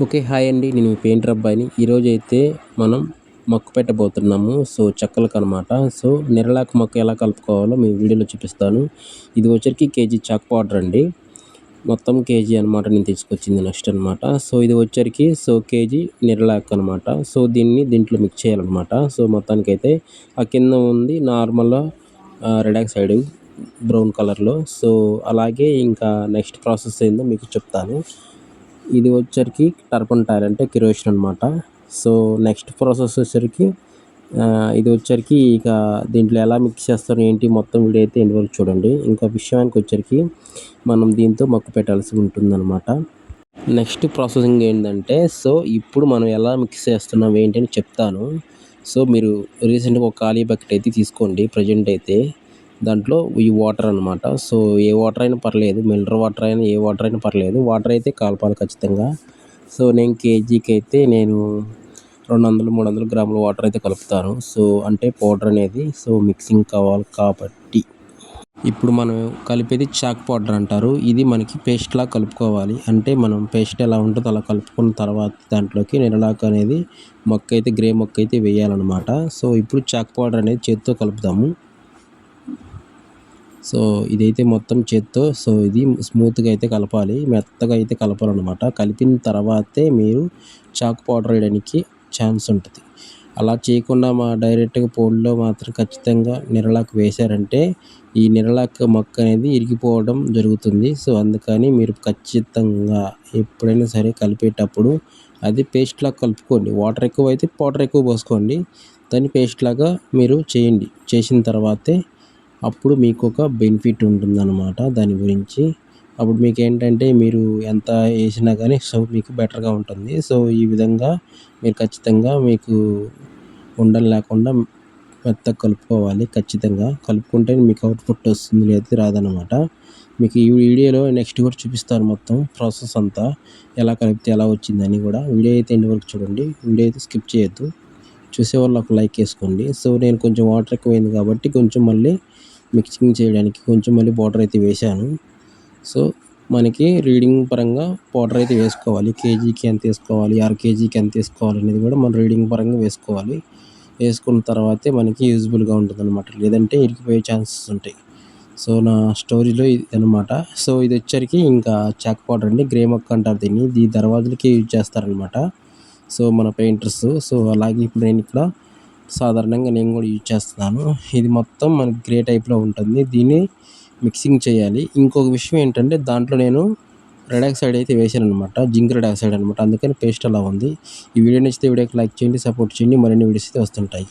Okay. Hi అండి. నేను మీ painter అబ్బాయిని. ఈరోజైతే మనం మొక్క పెట్టబోతున్నాము. చెక్కలకనమాట. నెరలాకు మొక్క ఎలా కలుపుకోవాలో మీ వీడియోలో చూపిస్తాను. ఇది వచ్చరికి కేజీ చాక్ పౌడర్ అండి. మొత్తం కేజీ అనమాట నేను తీసుకొచ్చింది నెక్స్ట్ అనమాట. ఇది వచ్చరికి కేజీ నెరలాకు అనమాట. దీంట్లో మిక్స్ చేయాలనమాట. మొత్తానికైతే ఆ కింద ఉంది నార్మల్ రెడ్ ఆక్సైడ్ బ్రౌన్ కలర్‌లో. అలాగే ఇంకా నెక్స్ట్ ప్రాసెస్ ఏందో మీకు చెప్తాను. ఇది వచ్చరికి టర్పంటైల్ అంటే కిరోసిన్ అనమాట. నెక్స్ట్ ప్రాసెస్ వచ్చరికి ఇది వచ్చరికి ఇక దీంట్లో ఎలా మిక్స్ చేస్తారు ఏంటి మొత్తం వీడియో అయితే ఎండ్ వరకు చూడండి. ఇంకా విషయానికి వచ్చరికి మనం దీంతో మొక్క పెట్టాల్సి ఉంటుందన్నమాట. నెక్స్ట్ ప్రాసెసింగ్ ఏంటంటే ఇప్పుడు మనం ఎలా మిక్స్ చేస్తున్నాం ఏంటి అని చెప్తాను. మీరు రీసెంట్‌గా ఒక ఖాళీ బకెట్ అయితే తీసుకోండి. ప్రెజెంట్ అయితే దాంట్లో ఈ వాటర్ అనమాట. ఏ వాటర్ అయినా పర్లేదు. మినరల్ వాటర్ అయినా ఏ వాటర్ అయినా పర్లేదు. వాటర్ అయితే కలపాలి ఖచ్చితంగా. నేను కేజీకి అయితే 200, 300 గ్రాముల వాటర్ అయితే కలుపుతాను. అంటే పౌడర్ అనేది మిక్సింగ్ కావాలి కాబట్టి. ఇప్పుడు మనం కలిపేది చాక్ పౌడర్ అంటారు. ఇది మనకి పేస్ట్‌లా కలుపుకోవాలి. అంటే మనం పేస్ట్ ఎలా ఉంటుందో అలా కలుపుకున్న తర్వాత దాంట్లోకి నెరలాకు అనేది మొక్క అయితే గ్రే మొక్క అయితే వేయాలన్నమాట. ఇప్పుడు చాక్ పౌడర్ అనేది చేత్తో కలుపుదాము. ఇదైతే మొత్తం చేత్తో ఇది స్మూత్‌గా అయితే కలపాలి. మెత్తగా అయితే కలపాలన్నమాట. కలిపిన తర్వాతే మీరు చాక్ పౌడర్ వేయడానికి ఛాన్స్ ఉంటది. అలా చేయకుండా డైరెక్ట్‌గా పొడిలో మాత్రం ఖచ్చితంగా నెరలాకు వేశారంటే ఈ నెరలాకు మొక్క అనేది ఇరిగిపోవడం జరుగుతుంది. అందుకని మీరు ఖచ్చితంగా ఎప్పుడైనా సరే కలిపేటప్పుడు అది పేస్ట్‌లాగా కలుపుకోండి. వాటర్ ఎక్కువైతే పౌడర్ ఎక్కువ పోసుకోండి. దాన్ని పేస్ట్‌లాగా మీరు చేయండి. చేసిన తర్వాతే అప్పుడు మీకు ఒక బెనిఫిట్ ఉంటుందన్నమాట దాని గురించి. అప్పుడు మీకేంటంటే మీరు ఎంత ఏసినా గానీ మీకు బెటర్‌గా ఉంటుంది. ఈ విధంగా మీరు ఖచ్చితంగా మీకు ఉండలు లేకుండా మెత్తగా కలుపుకోవాలి ఖచ్చితంగా. కలుపుకుంటేనే మీకు అవుట్‌పుట్ వస్తుంది. లేకపోతే రాదన్నమాట. మీకు ఈ వీడియోలో నెక్స్ట్ కూడా చూపిస్తాను మొత్తం ప్రాసెస్ అంతా. ఎలా కలిపితే ఎలా వచ్చిందని కూడా. వీడియో అయితే ఎండ్ వరకు చూడండి. వీడియో అయితే స్కిప్ చేయొద్దు. చూసేవాళ్ళు ఒక లైక్ ఏసుకోండి. నేను కొంచెం వాటర్ ఎక్కువైంది కాబట్టి కొంచెం మళ్ళీ మిక్సింగ్ చేయడానికి కొంచెం మళ్ళీ పౌడర్ అయితే వేశాను. మనకి రీడింగ్ పరంగా పౌడర్ అయితే వేసుకోవాలి. కేజీకి ఎంత ఏసుకోవాలి, అర కేజీకి ఎంత ఏసుకోవాలి అనేది కూడా మనం రీడింగ్ పరంగా వేసుకోవాలి. వేసుకున్న తర్వాతే మనకి యూజ్‌ఫుల్‌గా ఉంటుందన్నమాట. లేదంటే ఇరిగిపోయే ఛాన్సెస్ ఉంటాయి. నా స్టోరీలో ఇది అనమాట. ఇది వచ్చరికి ఇంకా చాక్ పౌడర్ అండి. గ్రే మొక్క అంటారు దీన్ని. ఇది దర్వాజలకి యూజ్ చేస్తారనమాట. మన పెయింటర్స్. అలాగే ఇప్పుడు నేను ఇక్కడ సాధారణంగా నేను కూడా యూజ్ చేస్తున్నాను. ఇది మొత్తం మనకి గ్రే టైప్‌లో ఉంటుంది. దీన్ని మిక్సింగ్ చేయాలి. ఇంకొక విషయం ఏంటంటే దాంట్లో నేను రెడ్ ఆక్సైడ్ అయితే వేశాననమాట. జింక్ రెడ్ ఆక్సైడ్ అనమాట. అందుకని పేస్ట్ అలా ఉంది. ఈ వీడియో నచ్చితే వీడియోకి లైక్ చేయండి, సపోర్ట్ చేయండి. మరిన్ని వీడియోస్ అయితే వస్తుంటాయి.